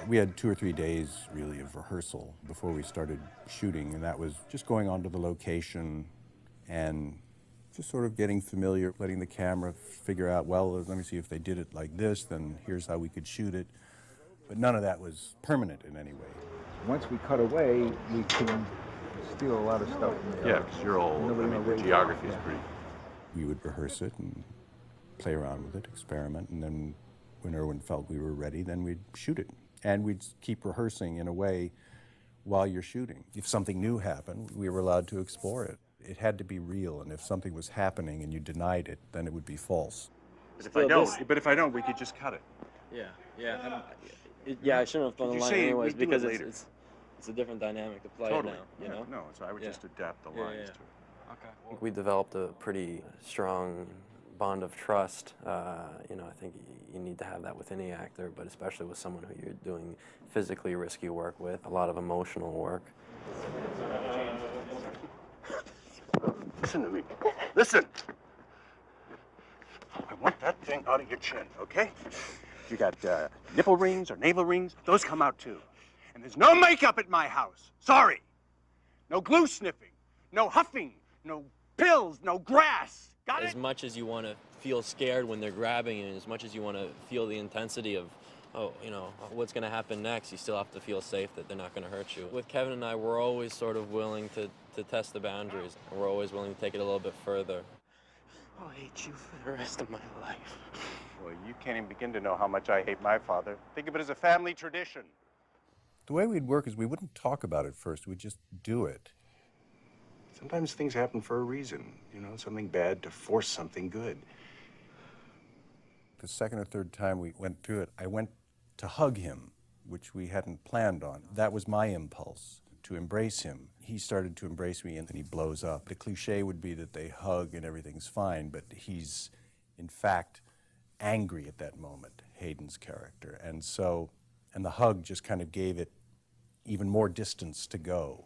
We had 2 or 3 days, really, of rehearsal before we started shooting, and that was just going onto the location and just sort of getting familiar, letting the camera figure out, well, let me see if they did it like this, then here's how we could shoot it. But none of that was permanent in any way. Once we cut away, we can steal a lot of stuff from the Yeah, because you're old. I mean, the geography is pretty... We would rehearse it and play around with it, experiment, and then when Irwin felt we were ready, then we'd shoot it. And we'd keep rehearsing in a way while you're shooting. If something new happened, we were allowed to explore it. It had to be real, and if something was happening and you denied it, then it would be false. But if I don't, we could just cut it. Yeah. I shouldn't have thrown the line anyways because it's a different dynamic to play Totally. it now, you know? No, so I would just adapt the lines to it. Okay. I think we developed a pretty strong bond of trust. You know, I think you need to have that with any actor, but especially with someone who you're doing physically risky work with, a lot of emotional work. Listen to me. Listen! I want that thing out of your chin, okay? You got nipple rings or navel rings, those come out too. And there's no makeup at my house. Sorry. No glue sniffing, no huffing, no pills, no grass. Got it? As much as you want to feel scared when they're grabbing you, as much as you want to feel the intensity of, oh, you know, what's going to happen next, you still have to feel safe that they're not going to hurt you. With Kevin and I, we're always sort of willing to test the boundaries. And we're always willing to take it a little bit further. I'll hate you for the rest of my life. Well, you can't even begin to know how much I hate my father. Think of it as a family tradition. The way we'd work is we wouldn't talk about it first, we'd just do it. Sometimes things happen for a reason, you know, something bad to force something good. The second or third time we went through it, I went to hug him, which we hadn't planned on. That was my impulse, to embrace him. He started to embrace me and then he blows up. The cliche would be that they hug and everything's fine, but he's, in fact, angry at that moment, Hayden's character. And the hug just kind of gave it even more distance to go.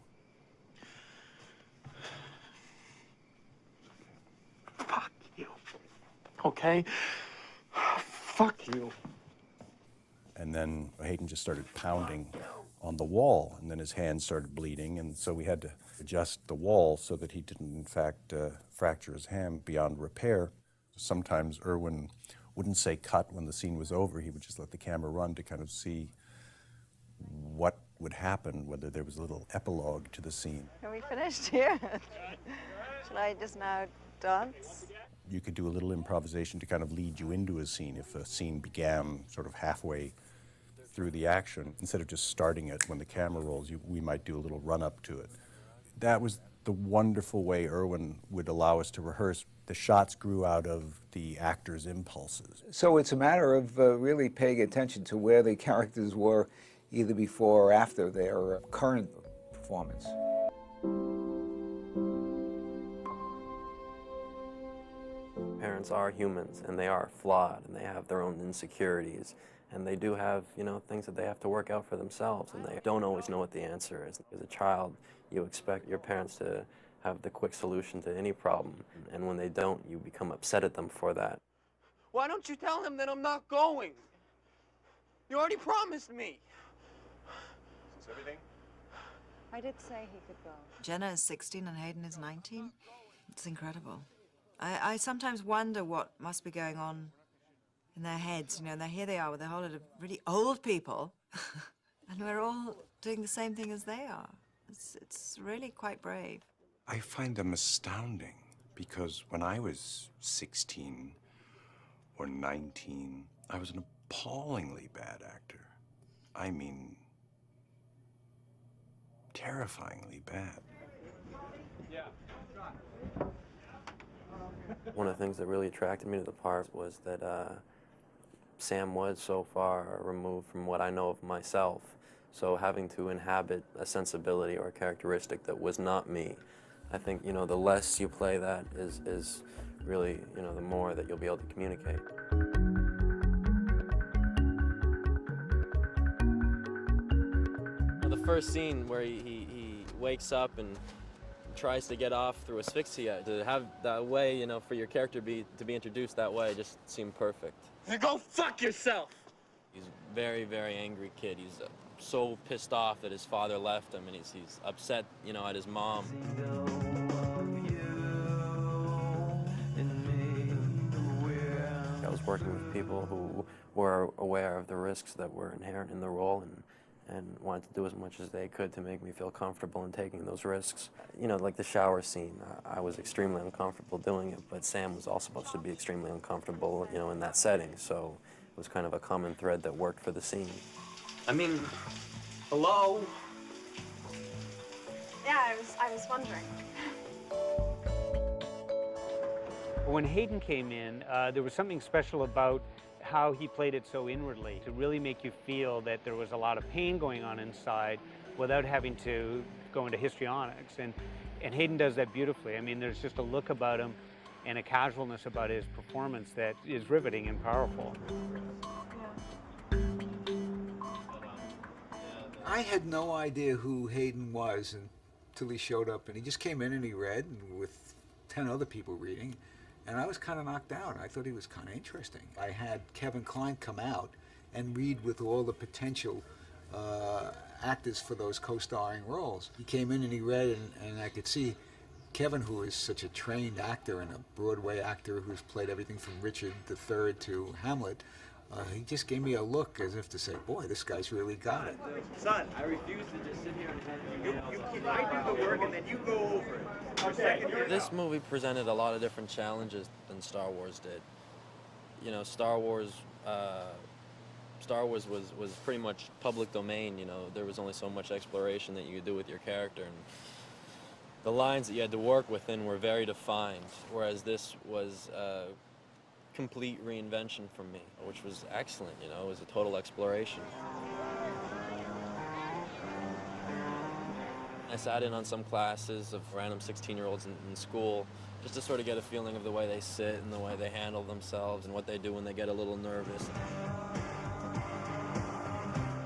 Fuck you. Okay? Fuck you. And then Hayden just started pounding on the wall, and then his hands started bleeding, and so we had to adjust the wall so that he didn't, in fact, fracture his hand beyond repair. Sometimes Irwin wouldn't say cut when the scene was over. He would just let the camera run to kind of see what would happen, whether there was a little epilogue to the scene. Are we finished here? Should I just now dance? You could do a little improvisation to kind of lead you into a scene if a scene began sort of halfway through the action. Instead of just starting it when the camera rolls, we might do a little run-up to it. That was the wonderful way Irwin would allow us to rehearse. The shots grew out of the actors' impulses. So it's a matter of really paying attention to where the characters were either before or after their current performance. Parents are humans, and they are flawed, and they have their own insecurities, and they do have, you know, things that they have to work out for themselves, and they don't always know what the answer is. As a child, you expect your parents to have the quick solution to any problem, and when they don't, you become upset at them for that. Why don't you tell him that I'm not going? You already promised me. Is this everything? I did say he could go. Jenna is 16 and Hayden is 19. It's incredible. I sometimes wonder what must be going on in their heads. You know, here they are with a whole lot of really old people, and we're all doing the same thing as they are. It's really quite brave. I find them astounding because when I was 16 or 19, I was an appallingly bad actor. I mean, terrifyingly bad. One of the things that really attracted me to the part was that Sam was so far removed from what I know of myself. So having to inhabit a sensibility or a characteristic that was not me, I think, you know, the less you play that is really, you know, the more that you'll be able to communicate. The first scene where he wakes up and tries to get off through asphyxia, to have that way, you know, for your character to be introduced that way just seemed perfect. Then go fuck yourself! He's a very, very angry kid. He's so pissed off that his father left him, and he's upset, you know, at his mom. I was working with people who were aware of the risks that were inherent in the role and wanted to do as much as they could to make me feel comfortable in taking those risks. You know, like the shower scene, I was extremely uncomfortable doing it, but Sam was also supposed to be extremely uncomfortable, you know, in that setting, so it was kind of a common thread that worked for the scene. I mean, hello? Yeah, I was wondering. When Hayden came in, there was something special about how he played it so inwardly, to really make you feel that there was a lot of pain going on inside without having to go into histrionics. And Hayden does that beautifully. I mean, there's just a look about him and a casualness about his performance that is riveting and powerful. I had no idea who Hayden was until he showed up, and he just came in and he read with 10 other people reading. And I was kind of knocked out. I thought he was kind of interesting. I had Kevin Kline come out and read with all the potential actors for those co-starring roles. He came in and he read, and I could see Kevin, who is such a trained actor and a Broadway actor who's played everything from Richard III to Hamlet, he just gave me a look as if to say, boy, this guy's really got it. Son, I refuse to just sit here and hand you. I do the work and then you go over it. This movie presented a lot of different challenges than Star Wars did. You know, Star Wars was pretty much public domain. You know, there was only so much exploration that you could do with your character, and the lines that you had to work within were very defined, whereas this was a complete reinvention for me, which was excellent. You know, it was a total exploration. I sat in on some classes of random 16-year-olds in school just to sort of get a feeling of the way they sit and the way they handle themselves and what they do when they get a little nervous.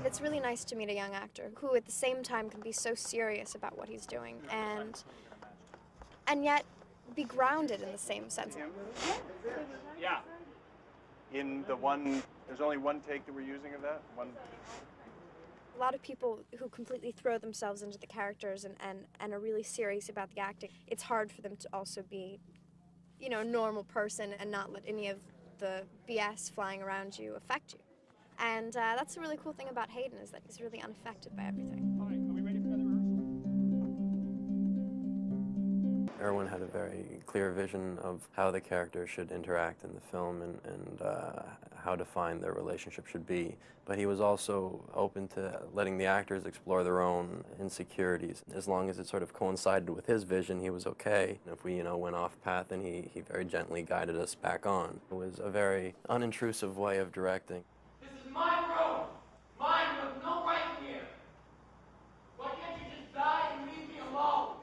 It's really nice to meet a young actor who at the same time can be so serious about what he's doing and yet be grounded in the same sense. Yeah. In the one, there's only one take that we're using of that? One. A lot of people who completely throw themselves into the characters and are really serious about the acting, it's hard for them to also be, you know, a normal person and not let any of the BS flying around you affect you. And that's the really cool thing about Hayden, is that he's really unaffected by everything. All right, are we ready for another rehearsal? Erwin had a very clear vision of how the character should interact in the film and how defined their relationship should be. But he was also open to letting the actors explore their own insecurities. As long as it sort of coincided with his vision, he was okay. And if we, you know, went off path, then he very gently guided us back on. It was a very unintrusive way of directing. This is my room. Mine, you have no right here. Why can't you just die and leave me alone?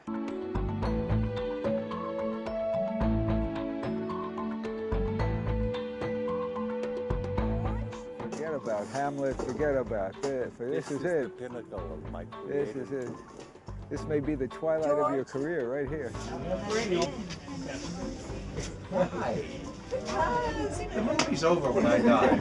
Forget about Hamlet, forget about this. This is it. The pinnacle of my This creative. is it. This may be the twilight of your career right here. The movie's over when I die.